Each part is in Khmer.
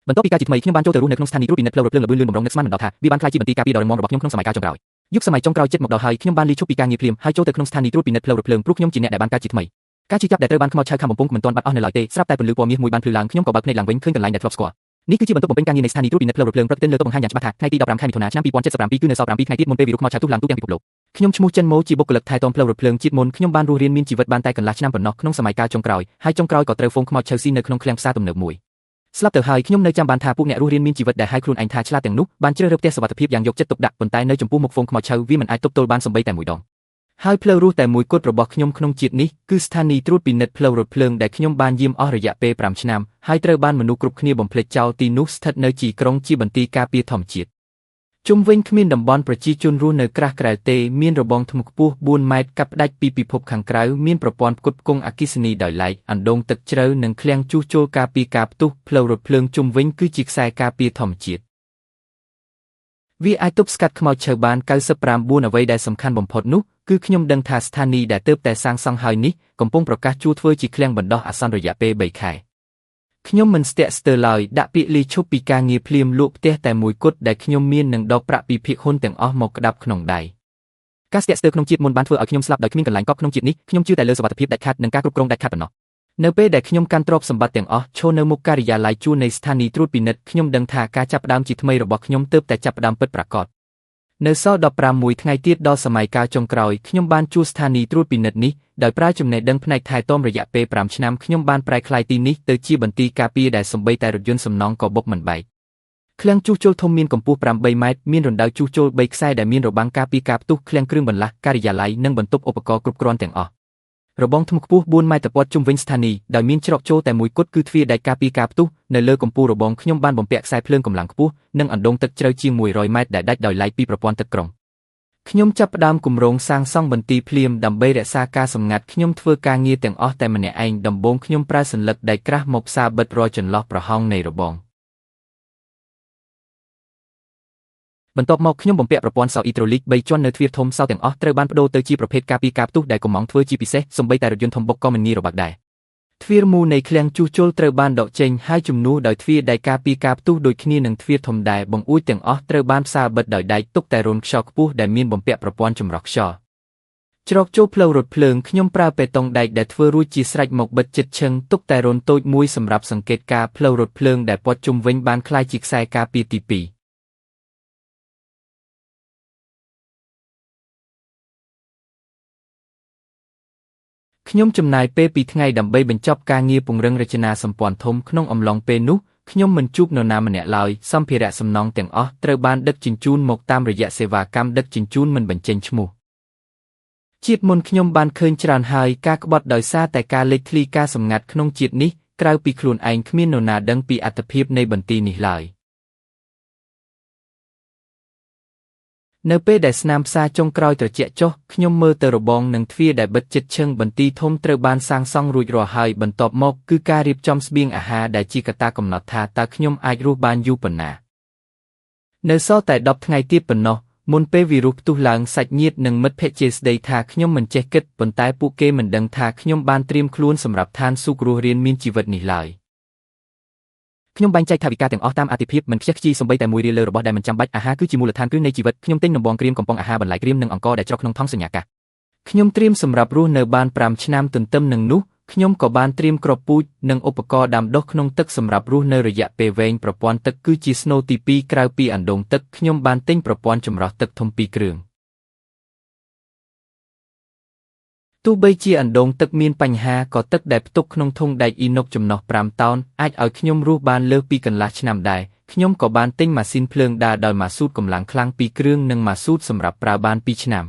បន្ទាប់ពីការជាថ្មីខ្ញុំបានចូលទៅរស់នៅក្នុងស្ថានីយ៍ត្រួតពិនិត្យផ្លូវរថភ្លើងល្បឿនលឿនបំរុងនឹកស្មានមិនដល់ថាវាបានក្លាយជាបន្ទាយការពារដ៏រឹងមាំរបស់ខ្ញុំក្នុងសម័យកាលចុងក្រោយយុគសម័យចុងក្រោយជិតមកដល់ហើយខ្ញុំបានលាឈប់ពីការងារភ្លាមហើយចូលទៅក្នុងស្ថានីយ៍ត្រួតពិនិត្យផ្លូវរថភ្លើងព្រោះខ្ញុំជាអ្នកដែលបានកើតជាថ្មីការជឿចាប់ដែលត្រូវបានខ្មោចឆៅខាំបំពង់មិនទាន់បាត់អស់នៅឡើយទេស្រាប់តែពន្លឺពណ៌មាសមួយបានភ្លឺឡើងខ្ញុំក៏បើកភ្នែកឡើងវិញឃើញកន្លែងដែលធ្លាប់ស្គាល់នេះគឺជាបន្ទុកបំពេញការងារនៃស្ថានីយ៍ត្រួតពិនិត្យផ្លូវរថភ្លើងប្រតិទិនលើតុបង្ហាញយ៉ាងច្បាស់ថាថ្ងៃទី15ខែមិថុនាឆ្នាំ2077គឺនៅសល់7ថ្ងៃទៀតមុនពេលវីរុសខ្មោចឆៅទុះឡើងទូទាំងពិភពលោកខ្ញុំឈ្មោះចិនម៉ូជាបុគ្គលិកថែទាំផ្លូវរថភ្លើងជាតិមុនខ្ញុំបានរស់រានមានជីវិតបានតែកន្លះឆ្នាំប៉ុណ្ណោះក្នុងសម័យកាលចុងក្រោយហើយចុងក្រោយក៏ត្រូវហ្វូងខ្មោចឆៅស៊ីនៅក្នុងឃ្លាំងផ្សារទំនើបមួយស្លាប់ទៅហើយខ្ញុំនៅចាំបានថាពួកអ្នករស់រានមានជីវិតដែលហៅខ្លួនឯងថាឆ្លាតទាំងនោះបានជ្រើសរើសផ្ទះសុវត្ថិភាពយ៉ាងយកចិត្តទុកដាក់ប៉ុន្តែនៅចំពោះមុខហ្វូងខ្មោចឆៅវាមិនអាចទប់ទល់បានសូម្បីតែមួយដងហើយផ្លូវរស់តែមួយគត់របស់ខ្ញុំក្នុងជាតិនេះគឺស្ថានីយ៍ត្រួតពិនិត្យផ្លូវរថភ្លើងដែលខ្ញុំបានយាមអស់រយៈពេល5ឆ្នាំហើយត្រូវបានមនុស្សគ្រប់គ្នាបំភ្លេចចោលទីនោះស្ថិតនៅជីក្រុងជាបន្ទាយការពារធម្មជាតិជុំវិញគ្មានតំបន់ប្រជាជនរស់នៅក្រាស់ក្រែលទេមានរបងធ្មខ្ពស់4ម៉ែត្រកាត់ផ្ដាច់ពីពិភពខាងក្រៅមានប្រព័ន្ធផ្គត់ផ្គង់អគ្គិសនីដោយឡែកអណ្ដូងទឹកជ្រៅនិងឃ្លាំងជួសជុលការពារការផ្ទុះផ្លូវរថភ្លើងជុំវិញគឺជាខ្សែការពារធម្មជាតិវាអាចទប់ស្កាត់ខ្មោចឆៅបាន99អ្វីដែលសំខាន់បំផុតនោះគឺខ្ញុំដឹងថាស្ថានីយ៍ដែលទើបតែសាងសង់ហើយនេះកំពុងប្រកាសជួធ្វើជាឃ្លាំងបណ្ដោះអាសន្នរយៈពេល3ខែខ្ញុំមិនស្ទាក់ស្ទើរឡើយដាក់ពាក្យលាឈប់ពីការងារភ្លាមលក់ផ្ទះតែមួយគត់ដែលខ្ញុំមាននឹងដកប្រាក់ពីភាគហ៊ុនទាំងអស់មកក្តាប់ក្នុងដៃការស្ទាក់ស្ទើរក្នុងជាតិមុនបានធ្វើឲ្យខ្ញុំស្លាប់ដោយគ្មានកន្លែងកប់ក្នុងជាតិនេះខ្ញុំជឿតែលើសុវត្ថិភាពដាច់ខាតនិងការគ្រប់គ្រងដាច់ខាតប៉ុណ្ណោះនៅពេលដែលខ្ញុំកាន់ទ្រព្យសម្បត្តិទាំងអស់ឈរនៅមុខការិយាល័យជួលនៃស្ថានីយ៍ត្រួតពិនិត្យខ្ញុំដឹងថាការចាប់ផ្ដើមជាថ្មីរបស់ខ្ញុំទើបតែចាប់ផ្ដើមពិតប្រាកដនៅសល់16ថ្ងៃទៀតដល់សម័យកាលចុងក្រោយខ្ញុំបានជួលស្ថានីយ៍ត្រួតពិនិត្យនេះដោយប្រើចំណេះដឹងផ្នែកថែទាំរយៈពេល5ឆ្នាំខ្ញុំបានប្រែក្លាយទីនេះទៅជាបន្ទាយការពារដែលសូម្បីតែរថយន្តសំណង់ក៏បុកមិនបែកឃ្លាំងជួសជុលធំមានកម្ពស់8ម៉ែត្រមានរណ្ដៅជួសជុល3ខ្សែដែលមានរបាំងការពារការផ្ទុះឃ្លាំងគ្រឿងបន្លាស់ការិយាល័យនិងបន្ទប់ឧបករណ៍គ្រប់គ្រាន់ទាំងអស់របងធ្មខ្ពស់4ម៉ែត្រព័ទ្ធជុំវិញស្ថានីយ៍ដោយមានច្រកចូលតែមួយគត់គឺទ្វារដែកការពារការផ្ទុះនៅលើកំពូលរបងខ្ញុំបានបំពាក់ខ្សែភ្លើងកម្លាំងខ្ពស់និងអណ្ដូងទឹកជ្រៅជាង100ម៉ែត្រដែលដាច់ដោយឡែកពីប្រព័ន្ធទឹកក្រុងខ្ញុំចាប់ផ្ដើមគម្រោងសាងសង់បន្ទាយភ្លាមដើម្បីរក្សាការសម្ងាត់ខ្ញុំធ្វើការងារទាំងអស់តែម្នាក់ឯងដំបូងខ្ញុំប្រើសន្លឹកដែកក្រាស់មកផ្សារបិទរាល់ចន្លោះប្រហោងនៃរបងបន្ទាប់មកខ្ញុំបំពាក់ប្រព័ន្ធសោអ៊ីដ្រូលីក3ជាន់នៅទ្វារធំសោទាំងអស់ត្រូវបានប្ដូរទៅជាប្រភេទការពារការផ្ទុះដែលកំងធ្វើជាពិសេសសូម្បីតែរថយន្តធំបុកក៏មិនងាយរបាក់ដែរទ្វារមូលនៃឃ្លាំងជួសជុលត្រូវបានដកចេញហើយជំនួសដោយទ្វារដែកការពារការផ្ទុះដូចគ្នានឹងទ្វារធំដែរបង្អួចទាំងអស់ត្រូវបានផ្សារបិទដោយដែកទុកតែរន្ធខ្យល់ខ្ពស់ដែលមានបំពាក់ប្រព័ន្ធចម្រោះខ្យល់ច្រកចូលផ្លូវរថភ្លើងខ្ញុំប្រើបេតុងដែកដែលធ្វើរួចជាស្រេចមកបិទជិតឈឹងទុកតែរន្ធតូចមួយសម្រាប់សង្កេតការផ្លូវរថភ្លើងដែលព័ទ្ធជុំវិញបានក្លាយជាខ្សែការពារទី2ខ្ញុំចំណាយពេល2ថ្ងៃដើម្បីបញ្ចប់ការងារពង្រឹងរចនាសម្ព័ន្ធធំក្នុងអំឡុងពេលនោះខ្ញុំមិនជួបនរណាម្នាក់ឡើយសម្ភារៈសំណង់ទាំងអស់ត្រូវបានដឹកជញ្ជូនមកតាមរយៈសេវាកម្មដឹកជញ្ជូនមិនបញ្ចេញឈ្មោះជាតិមុនខ្ញុំបានឃើញច្រើនហើយការក្បត់ដោយសារតែការលេចធ្លីការសម្ងាត់ក្នុងជាតិនេះក្រៅពីខ្លួនឯងគ្មាននរណាដឹងពីអត្ថភាពនៃបន្ទាយនេះឡើយនៅពេលដែលស្នាមផ្សារចុងក្រោយត្រជាក់ចុះខ្ញុំមើលទៅរបងនិងទ្វារដែលបិទជិតឈឹងបន្ទាយធំត្រូវបានសាងសង់រួចរាល់ហើយបន្ទាប់មកគឺការរៀបចំស្បៀងអាហារដែលជាកត្តាកំណត់ថាតើខ្ញុំអាចរស់បានយូរប៉ុណ្ណានៅសល់តែ10ថ្ងៃទៀតប៉ុណ្ណោះមុនពេលវីរុសផ្ទុះឡើងសាច់ញាតិនិងមិត្តភក្តិជាស្ដីថាខ្ញុំមិនចេះគិតប៉ុន្តែពួកគេមិនដឹងថាខ្ញុំបានត្រៀមខ្លួនសម្រាប់ឋានសួគ៌រស់រានមានជីវិតនេះឡើយខ្ញុំបែងចែកថវិកាទាំងអស់តាមអាទិភាពមិនខ្ជិះខ្ជាយសូម្បីតែមួយរៀលលើរបស់ដែលមិនចាំបាច់អាហារគឺជាមូលដ្ឋានគ្រឹះនៃជីវិតខ្ញុំទិញដំបងក្រៀមកំប៉ុងអាហារបន្លែក្រៀមនិងអង្ករដែលច្រកក្នុងថង់សញ្ញាកាសខ្ញុំត្រៀមសម្រាប់រស់នៅបាន5ឆ្នាំទន្ទឹមនឹងនោះខ្ញុំក៏បានត្រៀមគ្រាប់ពូជនិងឧបករណ៍ដាំដុះក្នុងទឹកសម្រាប់រស់នៅរយៈពេលវែងប្រព័ន្ធទឹកគឺជាស្នូលទី2ក្រៅពីអណ្ដូងទឹកខ្ញុំបានទិញប្រព័ន្ធចម្រោះទឹកធំ2គ្រឿងទោះបីជាអណ្ដូងទឹកមានបញ្ហាក៏ទឹកដែលផ្ទុកក្នុងធុងដែកអ៊ីណុកចំណុះ5តោនអាចឲ្យខ្ញុំរស់បានលើសពីកន្លះឆ្នាំដែរខ្ញុំក៏បានទិញម៉ាស៊ីនភ្លើងដាល់ដោយម៉ាស៊ូតកម្លាំងខ្លាំង2គ្រឿងនិងម៉ាស៊ូតសម្រាប់ប្រើបាន2ឆ្នា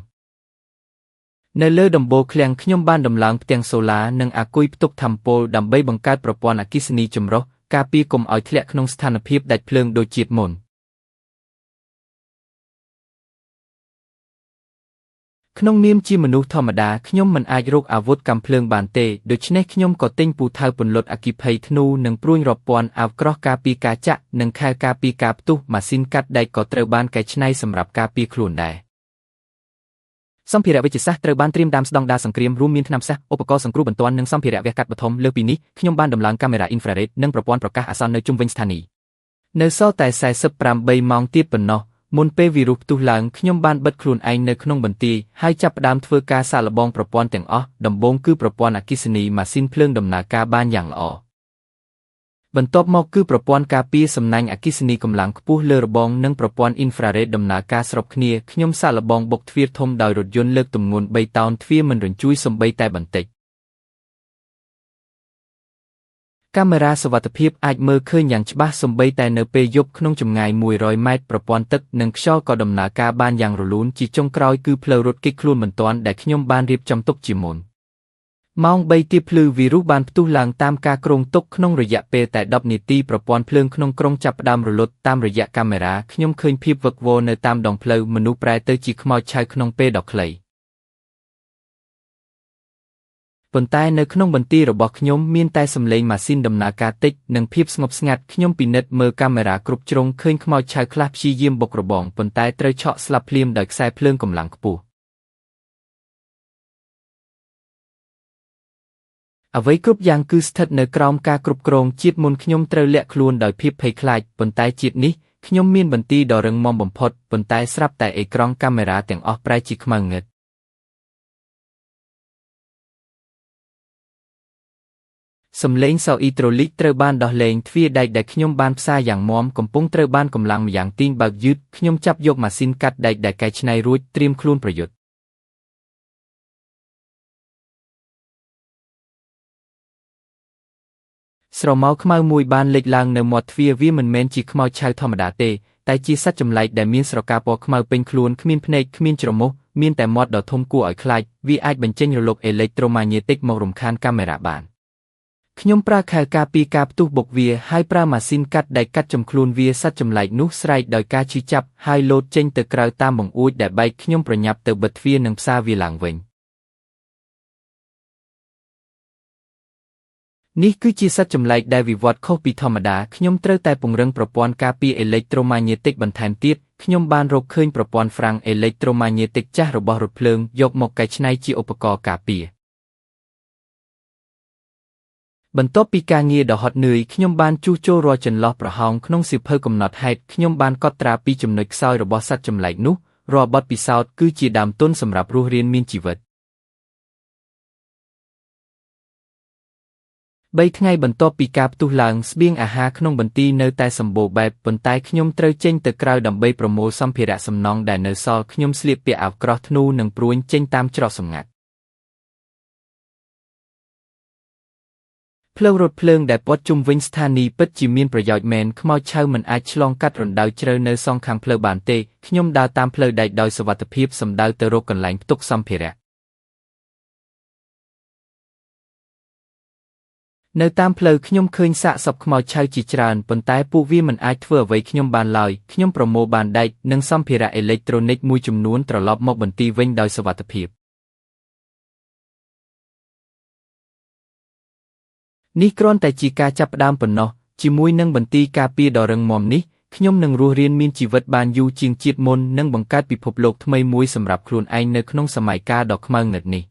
ំនៅលើដំបូលឃ្លាំងខ្ញុំបានដំឡើងផ្ទាំងសូឡានិងអាគុយផ្ទុកថាមពលដើម្បីបង្កើតប្រព័ន្ធអគ្គិសនីចម្រុះការពារកុំឲ្យធ្លាក់ក្នុងស្ថានភាពដាច់ភ្លើងដូចជាតិមុនក្នុងនាមជាមនុស្សធម្មតាខ្ញុំមិនអាចរកអាវុធកាំភ្លើងបានទេដូច្នេះខ្ញុំក៏ទិញពូថៅពន្លត់អគ្គិភ័យធ្នូនិងព្រួញរាប់ពាន់អាវក្រោះការពារការចាក់និងខែលការពារការផ្ទុះម៉ាស៊ីនកាត់ដែកក៏ត្រូវបានកែច្នៃសម្រាប់ការពារខ្លួនដែរសម្ភារៈវិទ្យាសាស្ត្រត្រូវបានត្រៀមតាមស្តង់ដារសង្គ្រាមរួមមានថ្នាំផ្សះឧបករណ៍សង្គ្រោះបន្ទាន់និងសម្ភារៈវះកាត់បឋមលើពីនេះខ្ញុំបានដំឡើងកាមេរ៉ាអ៊ីនហ្វ្រារ៉េតនិងប្រព័ន្ធប្រកាសអាសន្ននៅជុំវិញស្ថានីយ៍ នៅសល់តែ48ម៉ោងទៀតប៉ុណ្ណោះមុនពេលវីរុសផ្ទុះឡើងខ្ញុំបានបិទខ្លួនឯងនៅក្នុងបន្ទាយហើយចាប់ផ្ដើមធ្វើការសាកល្បងប្រព័ន្ធទាំងអស់ដំបូងគឺប្រព័ន្ធអគ្គិសនីម៉ាស៊ីនភ្លើងដំណើរការបានយ៉ាងល្អបន្ទាប់មកគឺប្រព័ន្ធការពារសំណាញ់អគ្គិសនីកម្លាំងខ្ពស់លើរបងនិងប្រព័ន្ធអ៊ីនហ្វ្រារ៉េតដំណើរការស្របគ្នាខ្ញុំសាកល្បងបុកទ្វារធំដោយរថយន្តលើកទម្ងន់3តោនទ្វារមិនរញ្ជួយសូម្បីតែបន្តិចកាមេរ៉ាសុវត្ថិភាពអាចមើលឃើញយ៉ាងច្បាស់សូម្បីតែនៅពេលយប់ក្នុងចម្ងាយ100ម៉ែត្រប្រព័ន្ធទឹកនិងខ្យល់ក៏ដំណើរការបានយ៉ាងរលូនជាចុងក្រោយគឺផ្លូវរត់គេចខ្លួនបន្ទាន់ដែលខ្ញុំបានរៀបចំទុកជាមុនម៉ោង3ទៀបភ្លឺវីរុសបានផ្ទុះឡើងតាមការគ្រោងទុកក្នុងរយៈពេលតែ10នាទីប្រព័ន្ធភ្លើងក្នុងក្រុងចាប់ផ្ដើមរលត់តាមរយៈកាមេរ៉ាខ្ញុំឃើញភាពវឹកវរនៅតាមដងផ្លូវមនុស្សប្រែទៅជាខ្មោចឆៅក្នុងពេលដ៏ខ្លីប៉ុន្តែនៅក្នុងបន្ទាយរបស់ខ្ញុំមានតែសំឡេងម៉ាស៊ីនដំណើរការតិចនិងភាពស្ងប់ស្ងាត់ខ្ញុំពិនិត្យមើលកាមេរ៉ាគ្រប់ជ្រុងឃើញខ្មោចឆៅខ្លះព្យាយាមបុករបងប៉ុន្តែត្រូវឆក់ស្លាប់ភ្លាមដោយខ្សែភ្លើងកម្លាំងខ្ពស់អ្វីគ្រប់យ៉ាងគឺស្ថិតនៅក្រោមការគ្រប់គ្រងជាតិមុនខ្ញុំត្រូវលាក់ខ្លួនដោយភាពភ័យខ្លាចប៉ុន្តែជាតិនេះខ្ញុំមានបន្ទាយដ៏រឹងមាំបំផុតប៉ុន្តែស្រាប់តែអេក្រង់កាមេរ៉ាទាំងអស់ប្រែជាខ្មៅងឹតសំឡេងសោអ៊ីដ្រូលីកត្រូវបានដោះលែងទ្វារដែកដែលខ្ញុំបានផ្សារយ៉ាងមាំកំពុងត្រូវបានកម្លាំងម្យ៉ាងទាញបើកយឺតខ្ញុំចាប់យកម៉ាស៊ីនកាត់ដែកដែលកែច្នៃរួចត្រៀមខ្លួនប្រយុទ្ធស្រមោលខ្មៅមួយបានលេចឡើងនៅមាត់ទ្វារវាមិនមែនជាខ្មោចឆៅធម្មតាទេតែជាសត្វចម្លែកដែលមានស្រកាពណ៌ខ្មៅពេញខ្លួនគ្មានភ្នែកគ្មានច្រមុះមានតែមាត់ដ៏ធំគួរឲ្យខ្លាចវាអាចបញ្ចេញរលកអេឡិចត្រូម៉ាញ៉េទិកមករំខានកាមេរ៉ាបានខ្ញុំប្រើខែលការពារការផ្ទុះបុកវាហើយប្រើម៉ាស៊ីនកាត់ដែកកាត់ចំខ្លួនវាសត្វចម្លែកនោះស្រែកដោយការឈឺចាប់ហើយលោតចេញទៅក្រៅតាមបង្អួចដែលបែកខ្ញុំប្រញាប់ទៅបិទទ្វារនិងផ្សារវាឡើងវិញនេះគឺជាសត្វចម្លែកដែលវិវត្តខុសពីធម្មតាខ្ញុំត្រូវតែពង្រឹងប្រព័ន្ធការពារអេឡិចត្រូម៉ាញ៉េទិកបន្ថែមទៀតខ្ញុំបានរកឃើញប្រព័ន្ធហ្វ្រាំងអេឡិចត្រូម៉ាញ៉េទិកចាស់របស់រថភ្លើងយកមកកែច្នៃជាឧបករណ៍ការពារបន្ទាប់ពីការងារដ៏ហត់នឿយខ្ញុំបានជួសជុលរាល់ចន្លោះប្រហោងក្នុងសៀវភៅកំណត់ហេតុខ្ញុំបានកត់ត្រាពីចំណុចខ្សោយរបស់សត្វចម្លែកនោះរាល់បទពិសោធន៍គឺជាដើមទុនសម្រាប់រស់រានមានជីវិត3ថ្ងៃបន្ទាប់ពីការផ្ទុះឡើងស្បៀងអាហារក្នុងបន្ទាយនៅតែសម្បូរបែបប៉ុន្តែខ្ញុំត្រូវចេញទៅក្រៅដើម្បីប្រមូលសម្ភារៈសំណង់ដែលនៅសល់ខ្ញុំស្លៀកពាក់អាវក្រោះធ្នូនិងព្រួញចេញតាមច្រកសម្ងាត់ផ្លូវរថភ្លើងដែលព័ទ្ធជុំវិញស្ថានីយ៍ពិតជាមានប្រយោជន៍មែនខ្មោចឆៅមិនអាចឆ្លងកាត់រណ្ដៅជ្រៅនៅសងខាងផ្លូវបានទេខ្ញុំដើរតាមផ្លូវដែកដោយសុវត្ថិភាពសំដៅទៅរកកន្លែងផ្ទុកសម្ភារៈនៅតាមផ្លូវខ្ញុំឃើញសាកសពខ្មោចឆៅជាច្រើនប៉ុន្តែពួកវាមិនអាចធ្វើអ្វីខ្ញុំបានឡើយខ្ញុំប្រមូលបានដែកនិងសម្ភារៈអេឡិចត្រូនិកមួយចំនួនត្រឡប់មកបន្ទាយវិញដោយសុវត្ថិភាពនេះគ្រាន់តែជាការចាប់ផ្ដើមប៉ុណ្ណោះជាមួយនឹងបន្ទាយការពារដ៏រឹងមាំនេះខ្ញុំនឹងរស់រានមានជីវិតបានយូរជាងជាតិមុននិងបង្កើតពិភពលោកថ្មីមួយសម្រាប់ខ្លួនឯងនៅក្នុងសម័យកាលដ៏ខ្មៅងឹតនេះ